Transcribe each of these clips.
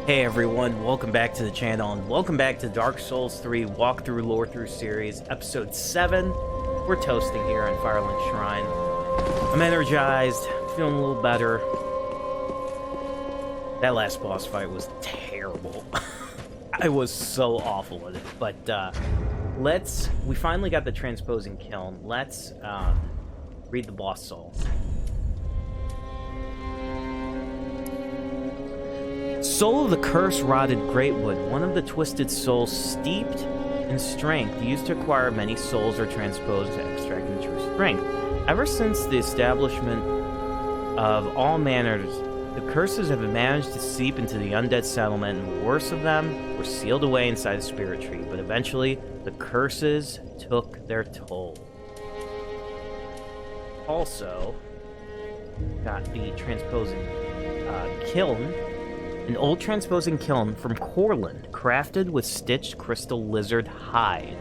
Hey everyone, welcome back to the channel, and welcome back to Dark Souls 3 Walkthrough Lorethrough series, episode 7. We're toasting here on Firelink Shrine. I'm energized, feeling a little better. That last boss fight was terrible. I was so awful at it, but we finally got the transposing kiln. Let's read the boss soul. Soul of the curse-rotted Greatwood, one of the twisted souls steeped in strength, used to acquire many souls or transposed to extract the true strength. Ever since the establishment of all manners, the curses have managed to seep into the undead settlement, and the worst of them were sealed away inside the spirit tree, but eventually the curses took their toll. Also, got the transposing kiln. An old transposing kiln from Corland, crafted with stitched crystal lizard hide.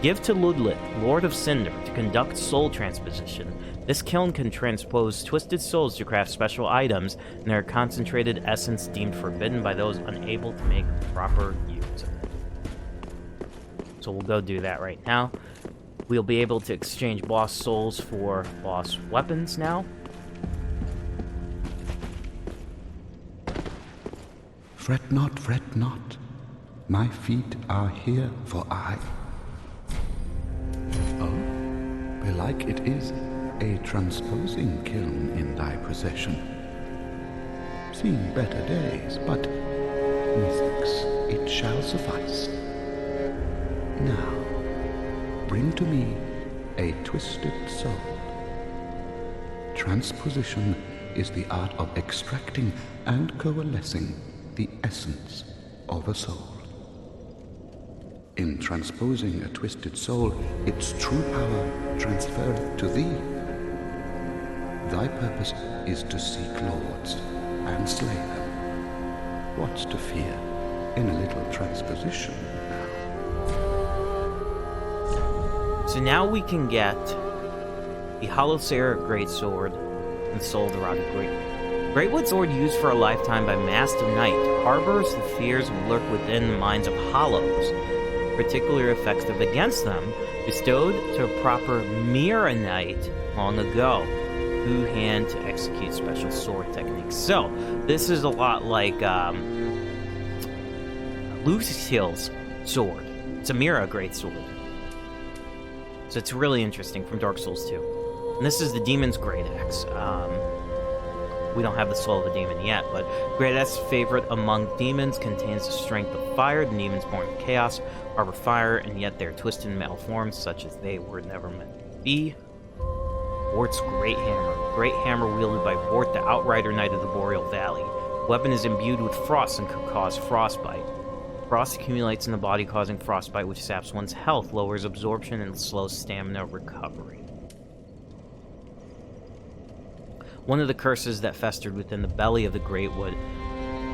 Give to Ludlit, Lord of Cinder, to conduct soul transposition. This kiln can transpose twisted souls to craft special items, and their concentrated essence deemed forbidden by those unable to make proper use of it. So we'll go do that right now. We'll be able to exchange boss souls for boss weapons now. Fret not, my feet are here for aye. Oh, belike it is a transposing kiln in thy possession. Seen better days, but methinks it shall suffice. Now, bring to me a twisted soul. Transposition is the art of extracting and coalescing the essence of a soul. In transposing a twisted soul, its true power transferreth to thee. Thy purpose is to seek lords and slay them. What's to fear in a little transposition now? So now we can get the Hollow Sarah Greatsword and Soul of the Rotted Greatwood. Greatwood sword used for a lifetime by Master Knight harbors the fears that lurk within the minds of Hollows, particularly effective against them, bestowed to a proper Mira Knight long ago, who hand to execute special sword techniques. So, this is a lot like Lucille's sword. It's a Mira Greatsword. So it's really interesting from Dark Souls 2. And this is the Demon's Great Axe. We don't have the soul of a demon yet, but Great Axe's favorite among demons contains the strength of fire. The demons born of chaos harbor fire, and yet they are twisted and malformed, such as they were never meant to be. Vort's Great Hammer. Great hammer wielded by Vort, the Outrider Knight of the Boreal Valley. The weapon is imbued with frost and could cause frostbite. Frost accumulates in the body, causing frostbite, which saps one's health, lowers absorption, and slows stamina recovery. One of the curses that festered within the belly of the Greatwood,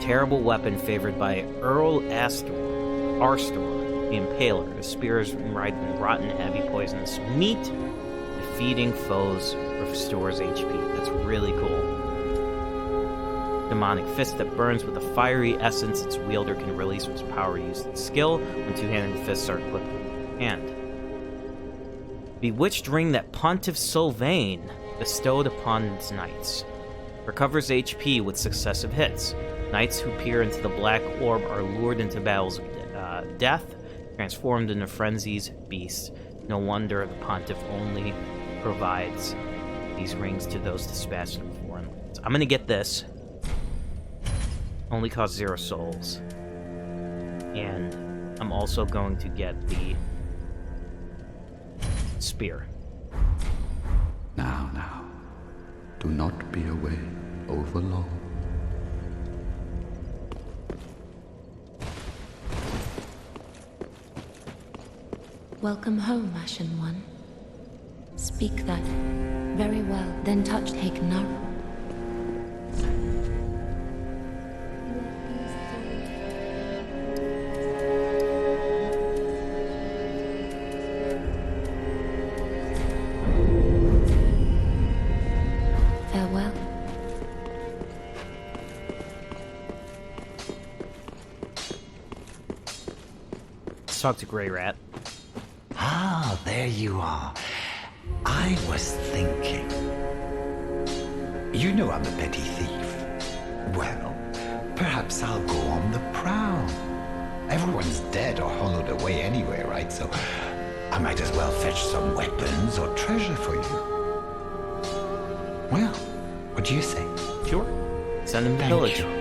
terrible weapon favored by Earl Arstor, the Impaler. The spear is ripe in rotten, heavy, poisonous meat. Defeating foes restores HP. That's really cool. Demonic fist that burns with a fiery essence its wielder can release with power used in skill when two-handed fists are equipped in hand. Bewitched ring that Pontiff Sylvain bestowed upon its knights. Recovers HP with successive hits. Knights who peer into the black orb are lured into battles of death, transformed into frenzies, beasts. No wonder the Pontiff only provides these rings to those dispatched from foreign lands. I'm gonna get this. Only costs 0 souls. And I'm also going to get the spear. Now, do not be away over long. Welcome home, Ashen One. Speak that. Very well, then touch take Naru. Let's talk to Grey Rat. Ah, there you are. I was thinking. You know I'm a petty thief. Well, perhaps I'll go on the prowl. Everyone's dead or hollowed away anyway, right? So I might as well fetch some weapons or treasure for you. Well, what do you say? Sure. Send him to Thank village. you.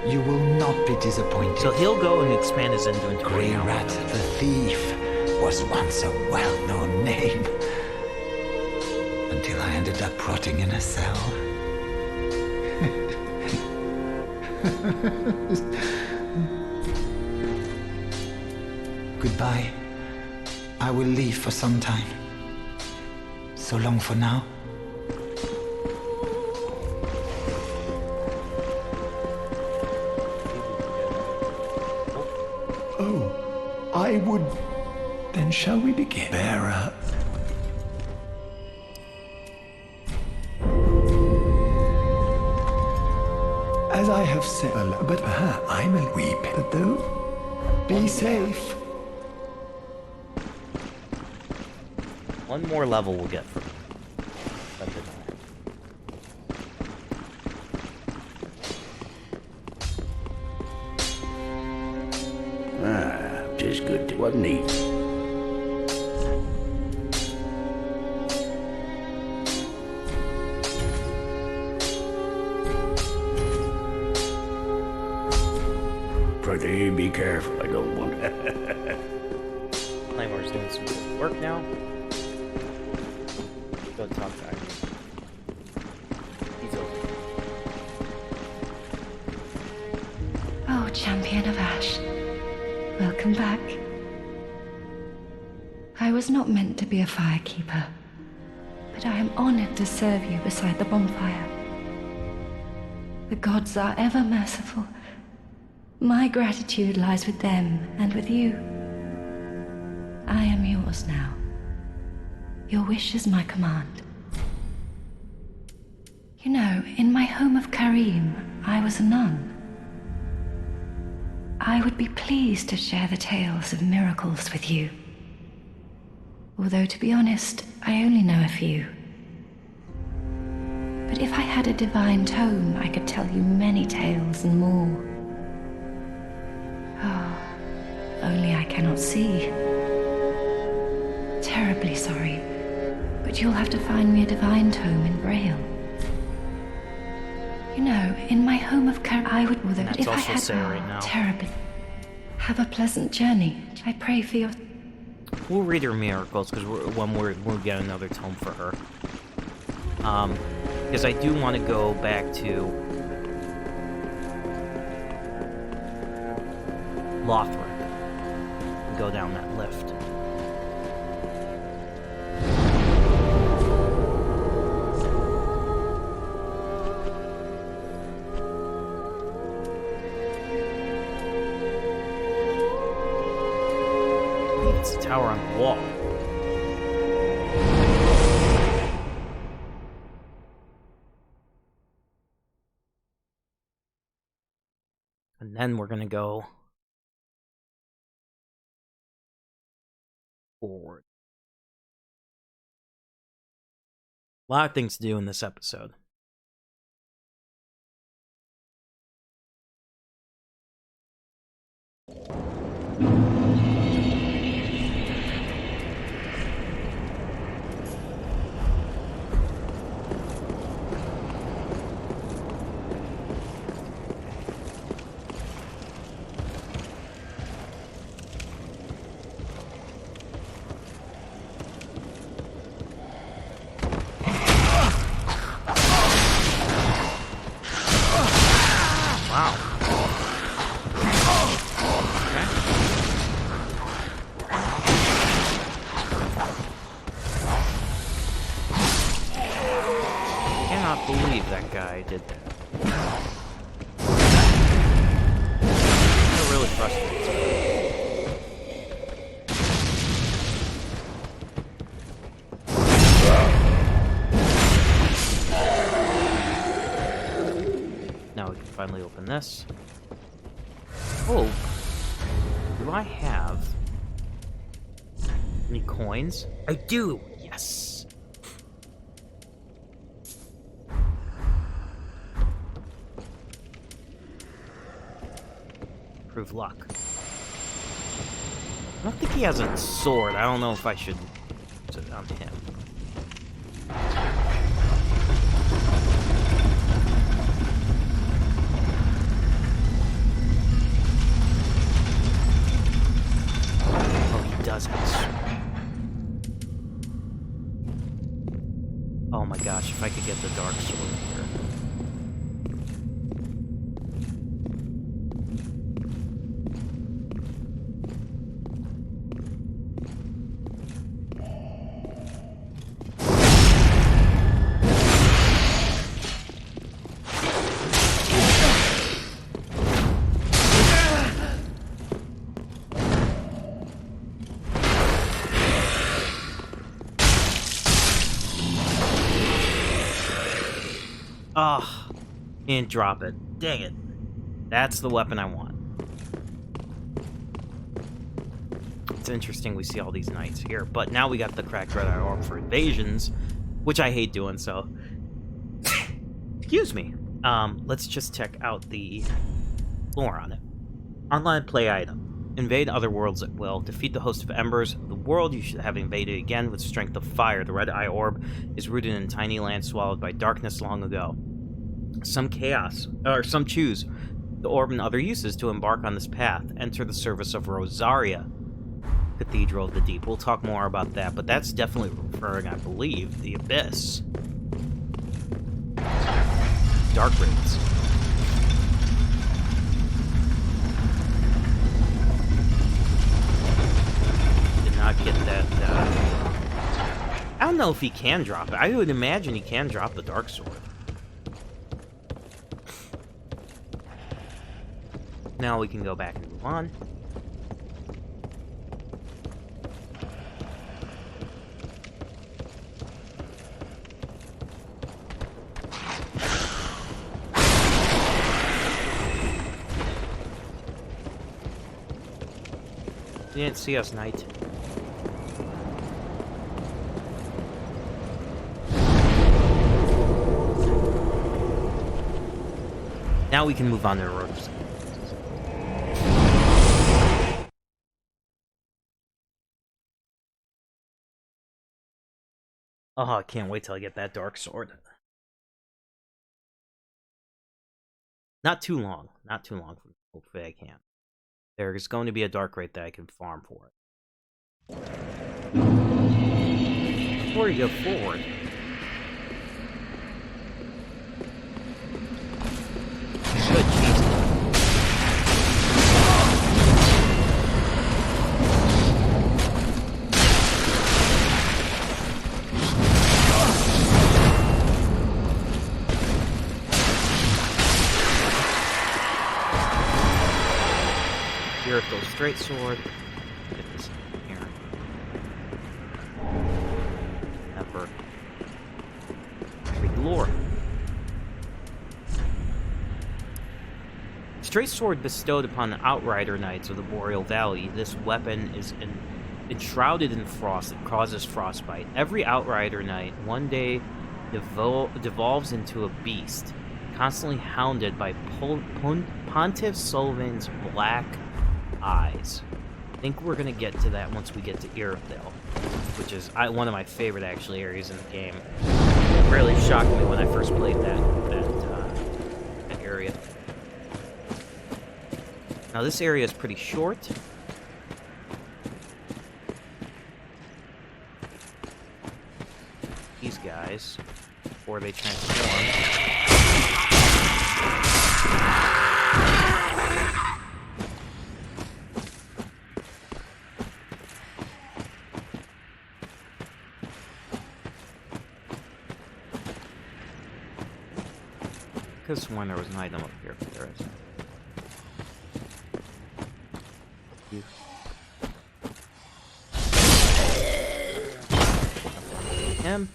You will not be disappointed. So he'll go and expand his inventory. Grey now. Rat the Thief was once a well-known name. Until I ended up rotting in a cell. Goodbye. I will leave for some time. So long for now. Oh, I would... Then shall we begin? Bearer. As I have said, but I will weep. But though, be safe. One more level we'll get from him. Just good, wasn't he? Pretty, be careful, I don't want Claymore's doing some good work now. Go talk to Irene. He's over. Oh, Champion of Ash. Welcome back. I was not meant to be a firekeeper, but I am honored to serve you beside the bonfire. The gods are ever merciful. My gratitude lies with them and with you. I am yours now. Your wish is my command. You know, in my home of Karim, I was a nun. I would be pleased to share the tales of miracles with you. Although, to be honest, I only know a few. But if I had a divine tome, I could tell you many tales and more. Oh, only I cannot see. Terribly sorry, but you'll have to find me a divine tome in Braille. You know, in my home of I would with it. That's If I also had Sarah right now. terribly. Have a pleasant journey. I pray for your. We'll read her miracles because we'll get another tome for her. Because I do want to go back to Lorethrough and go down that lift. It's a tower on the wall. And then we're gonna go forward. A lot of things to do in this episode. Believe that guy did that. That really frustrates me. Now we can finally open this. Oh, do I have Any coins? I do! Yes! Improve luck. I don't think he has a sword. I don't know if I should put it on him. Oh, he does have a sword. Oh my gosh, if I could get the dark sword here. Ah, can't drop it. Dang it. That's the weapon I want. It's interesting we see all these knights here, but now we got the cracked red eye orb for invasions, which I hate doing, so... Excuse me. Let's just check out the lore on it. Online play item. Invade other worlds at will. Defeat the host of embers of the world you should have invaded again with strength of fire. The red eye orb is rooted in tiny land swallowed by darkness long ago. Some choose the orb and other uses to embark on this path. Enter the service of Rosaria, Cathedral of the Deep. We'll talk more about that, but that's definitely referring, I believe, the Abyss. Dark raids. Did not get that. I don't know if he can drop it. I would imagine he can drop the dark sword. Now we can go back and move on. You didn't see us, knight. Now we can move on to the road. Oh, I can't wait till I get that dark sword. Not too long. Not too long. Hopefully I can. There is going to be a dark rate that I can farm for it. Before you go forward... Good cheese. Jericho straight sword. Get this here. Never. Read lore. Straight sword bestowed upon the Outrider Knights of the Boreal Valley. This weapon is enshrouded in frost. It causes frostbite. Every Outrider Knight one day devolves into a beast, constantly hounded by Pontiff Sullivan's black eyes. I think we're gonna get to that once we get to Irithyll, which is one of my favorite actually areas in the game. It really shocked me when I first played that area. Now this area is pretty short. These guys, before they transform. Because when there was an item up here, but there isn't. Him.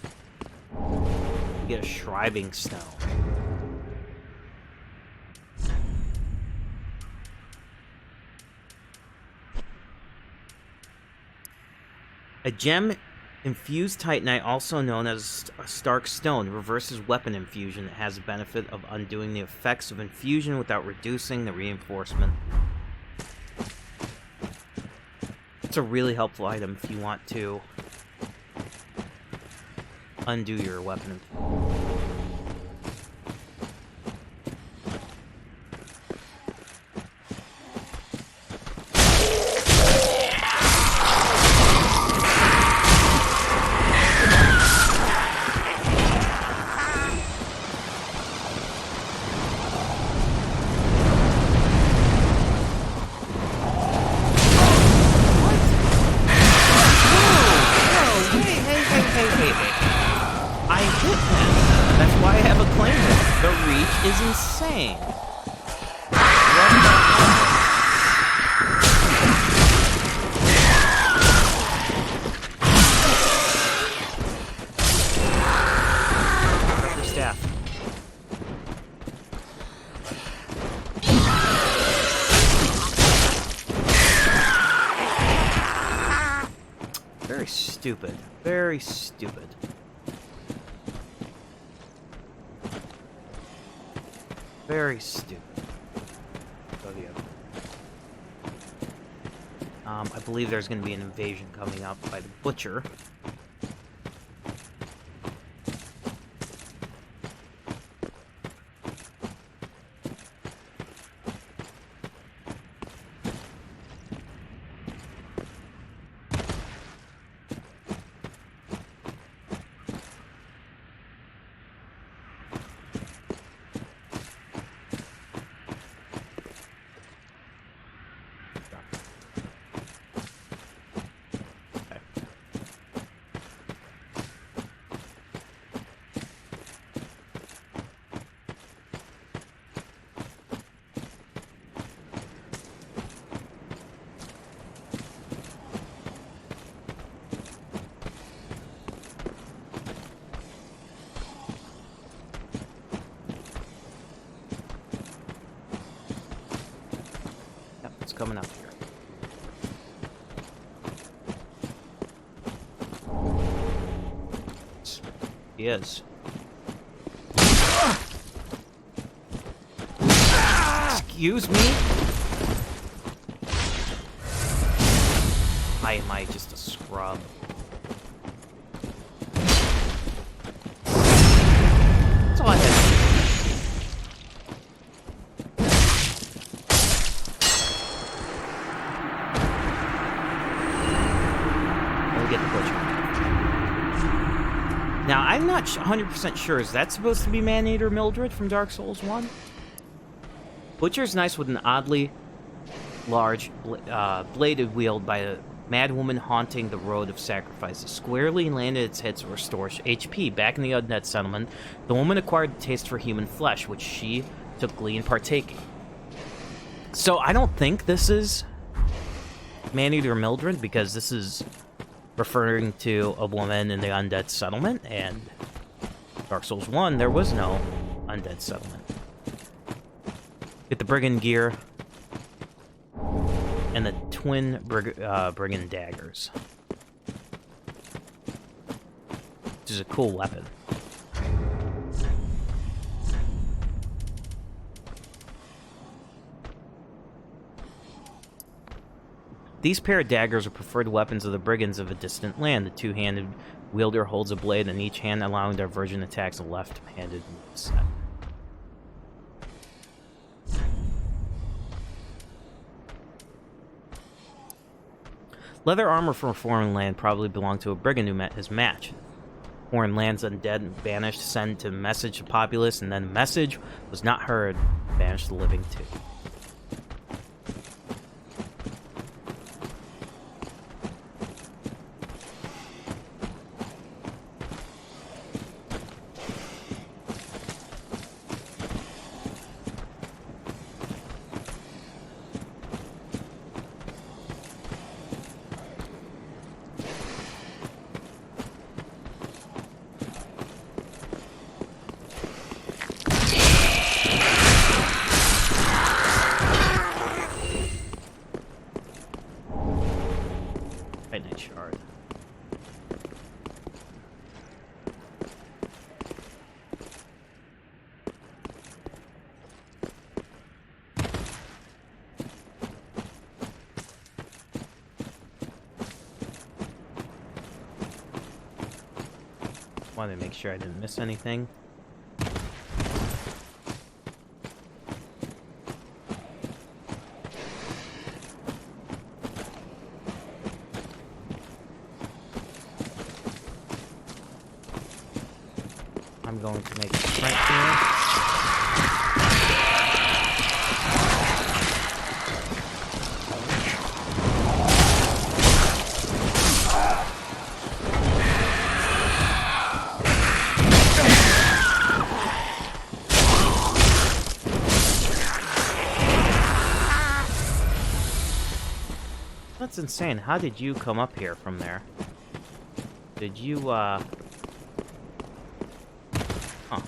You get a shriving stone. A gem infused titanite, also known as a Stark Stone, reverses weapon infusion. It has the benefit of undoing the effects of infusion without reducing the reinforcement. It's a really helpful item if you want to undo your weapon. Is insane. Rubber staff. Very stupid. Very stupid. Very stupid. Oh, yeah. I believe there's going to be an invasion coming up by the Butcher. Coming up here. He is. Excuse me? Why am I just a scrub? That's all I had. Now, I'm not 100% sure. Is that supposed to be Man-Eater Mildred from Dark Souls 1? Butcher's nice with an oddly large bladed wield by a madwoman haunting the road of sacrifices. Squarely landed its hits to restore HP. Back in the undead settlement, the woman acquired a taste for human flesh, which she took glee in partaking. So I don't think this is Man-Eater Mildred, because this is referring to a woman in the undead settlement, and Dark Souls 1, there was no undead settlement. Get the brigand gear and the twin brigand daggers, which is a cool weapon. These pair of daggers are preferred weapons of the brigands of a distant land. The two-handed wielder holds a blade in each hand, allowing divergent attacks of left-handed moveset. Leather armor from a foreign land probably belonged to a brigand who met his match. Foreign lands undead and banished send to message the populace, and then the message was not heard, banished the living too. Wanted to make sure I didn't miss anything. I'm going to make a sprint here. That's insane. How did you come up here from there? Did you, Huh.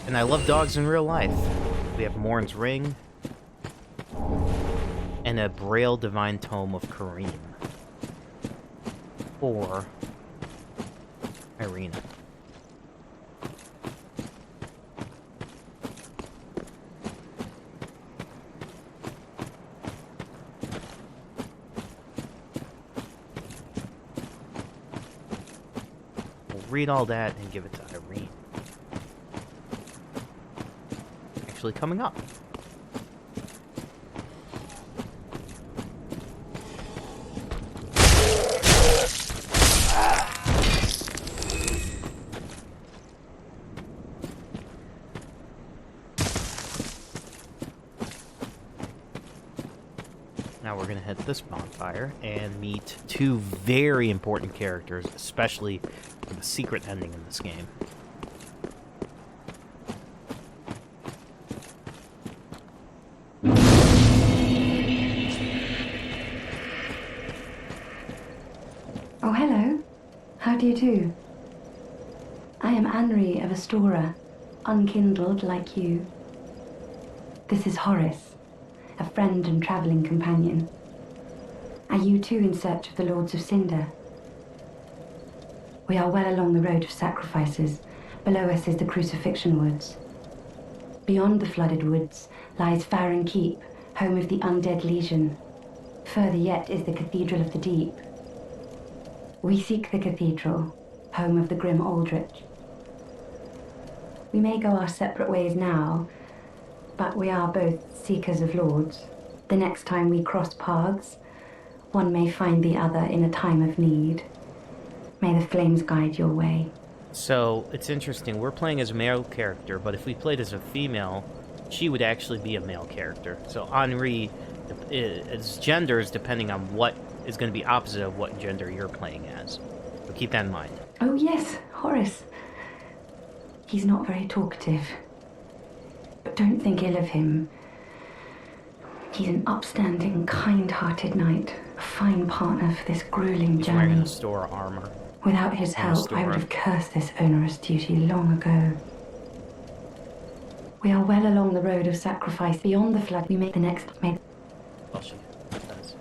And I love dogs in real life. We have Morn's Ring and a Braille Divine Tome of Kareem for Irina. We'll read all that and give it to Irene. Coming up. Now we're going to hit this bonfire and meet two very important characters, especially for the secret ending in this game. How do you do? I am Anri of Astora, unkindled like you. This is Horace, a friend and travelling companion. Are you too in search of the Lords of Cinder? We are well along the road of sacrifices. Below us is the Crucifixion Woods. Beyond the flooded woods lies Farron Keep, home of the Undead Legion. Further yet is the Cathedral of the Deep. We seek the cathedral, home of the grim Aldrich. We may go our separate ways now, but we are both seekers of lords. The next time we cross paths, one may find the other in a time of need. May the flames guide your way. So, it's interesting, we're playing as a male character, but if we played as a female, she would actually be a male character. So Henri, its gender is depending on what is going to be opposite of what gender you're playing as. So keep that in mind. Oh yes, Horace. He's not very talkative. But don't think ill of him. He's an upstanding, kind-hearted knight. A fine partner for this grueling He's journey. wearing a store armor. Without his help, I would have cursed this onerous duty long ago. We are well along the road of sacrifice. Beyond the flood, we make the next... Well, she does.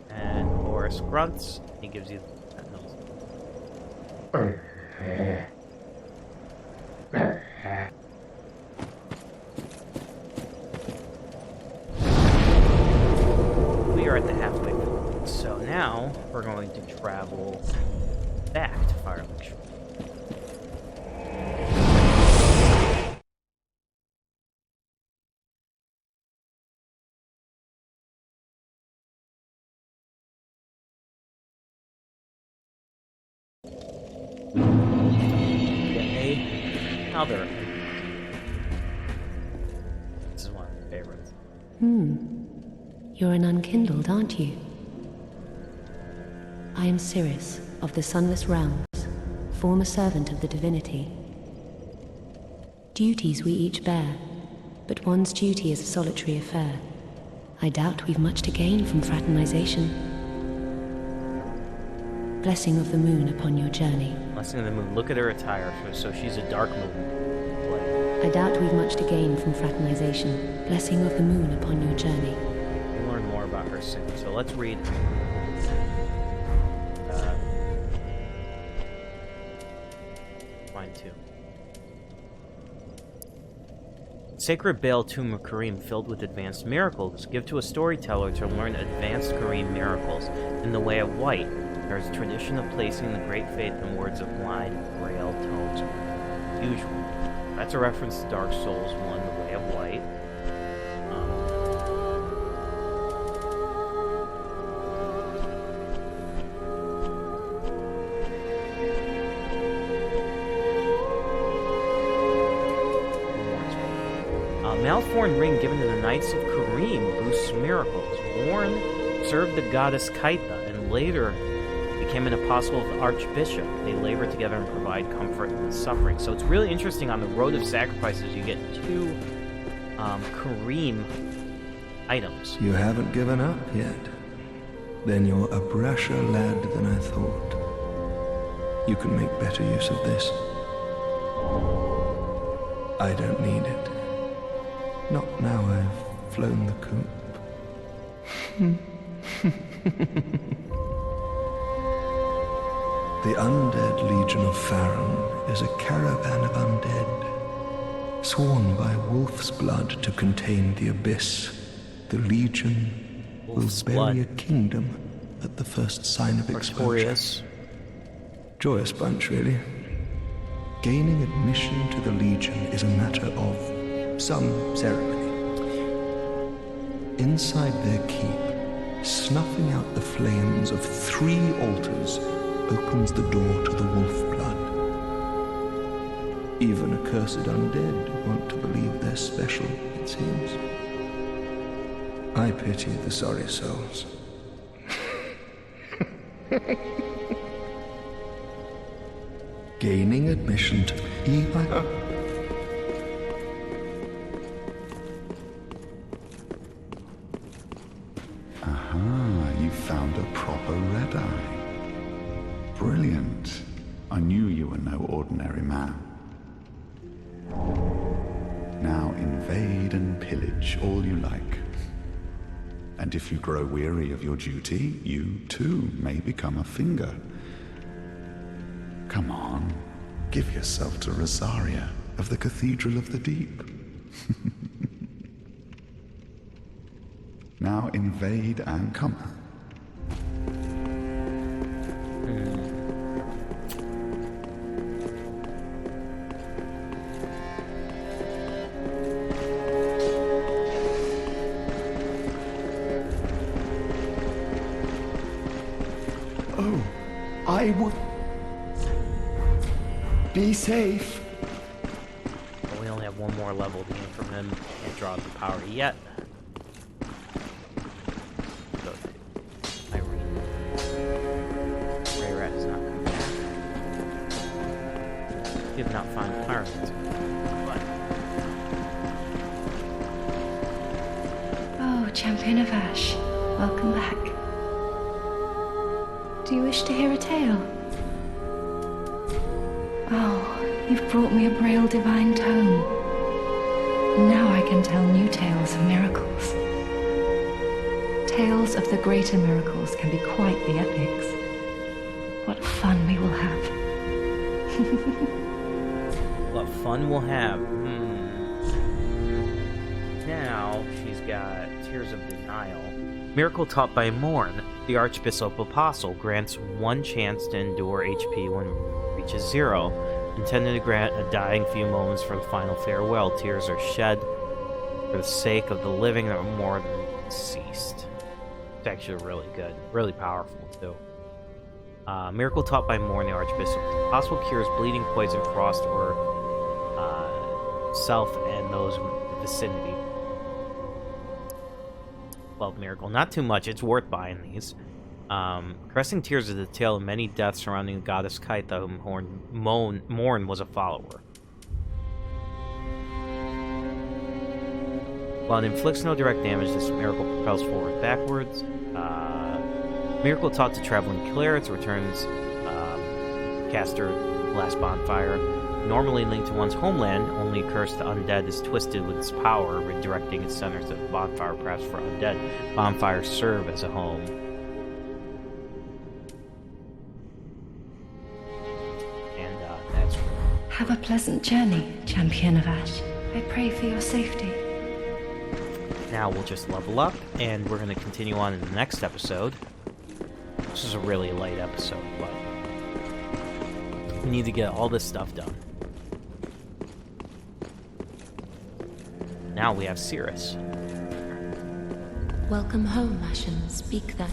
And Horace grunts. He gives you that nose. We are at the halfway point, so now we're going to travel back to Firelink Shrine. Another. This is one of my favorites. You're an unkindled, aren't you? I am Cirrus, of the Sunless Realms, former servant of the divinity. Duties we each bear, but one's duty is a solitary affair. I doubt we've much to gain from fraternization. Blessing of the moon upon your journey. Blessing of the moon. Look at her attire. So she's a dark moon. Like, I doubt we've much to gain from fraternization. Blessing of the moon upon your journey. we'll learn more about her soon. So let's read. Mine too. Sacred Bale Tomb of Kareem filled with advanced miracles. Give to a storyteller to learn advanced Kareem miracles. In the Way of White, there is a tradition of placing the great faith in words of blind braille tones. Usual. That's a reference to Dark Souls 1, The Way of White. Malforn ring given to the Knights of Kareem boosts miracles. Warren served the goddess Kaitha and later became an apostle of the Archbishop. They labor together and provide comfort in the suffering. So it's really interesting. On the Road of Sacrifices, you get 2 Kareem items. You haven't given up yet? Then you're a brasher lad than I thought. You can make better use of this. I don't need it. Not now I've flown the coop. The Undead Legion of Farron is a caravan of undead, sworn by wolf's blood to contain the abyss. The Legion Wolf's will blood. bury a kingdom at the first sign of exposure. Artorias. Joyous bunch, really. Gaining admission to the Legion is a matter of some ceremony. Inside their keep, snuffing out the flames of 3 altars opens the door to the wolf blood. Even accursed undead want to believe they're special, it seems. I pity the sorry souls. Gaining admission to Eva. Aha, you found a proper red-eye. Brilliant. I knew you were no ordinary man. Now invade and pillage all you like. And if you grow weary of your duty, you too may become a finger. Come on, give yourself to Rosaria of the Cathedral of the Deep. Now invade and come. Oh, I would... Be safe. But we only have 1 more level to gain from him. Can't draw out the power yet. Go to Irene. Ray Rat has not come back. We have not found Firelink. But Oh, Champion of Ash, welcome back. Do you wish to hear a tale? Oh, you've brought me a Braille Divine Tome. Now I can tell new tales of miracles. Tales of the greater miracles can be quite the epics. What fun we will have. what fun we'll have. Now she's got Tears of Denial. Miracle taught by Morn. The Archbishop Apostle grants 1 chance to endure HP when it reaches 0. Intended to grant a dying few moments for the final farewell. Tears are shed for the sake of the living that are more than deceased. It's actually really good. Really powerful, too. Miracle taught by Morn, the Archbishop. Apostle cures bleeding, poison, frost, or self and those in the vicinity. 12 miracle. Not too much. It's worth buying these. Caressing Tears is the tale of many deaths surrounding the goddess Kaitha, whom Morn was a follower. While it inflicts no direct damage, this miracle propels forward backwards. Miracle taught to traveling clerics returns caster last bonfire. Normally linked to one's homeland, only curse to undead is twisted with its power, redirecting its center to the bonfire, perhaps for undead. Bonfires serve as a home. And that's... Have a pleasant journey, Champion of Ash. I pray for your safety. Now we'll just level up, and we're going to continue on in the next episode. This is a really light episode, but we need to get all this stuff done. Now we have Cirrus. Welcome home, Ashen. Speak that.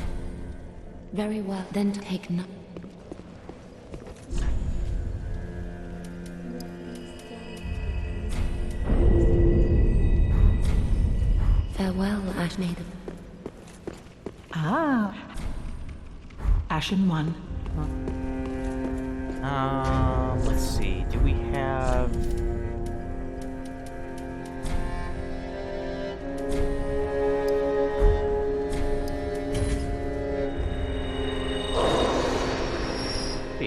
Very well, then take no... Farewell, Ash Maiden. Ah. Ashen one. Let's see. Do we have...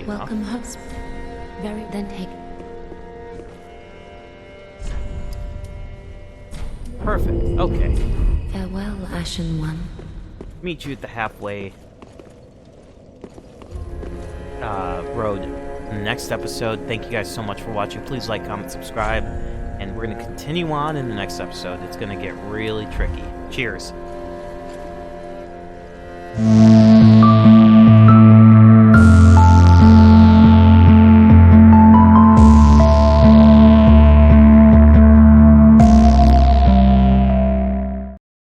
Welcome home. Very then take. Perfect. Okay. Farewell, Ashen one. Meet you at the halfway road in the next episode. Thank you guys so much for watching. Please like, comment, subscribe, and we're going to continue on in the next episode. It's going to get really tricky. Cheers.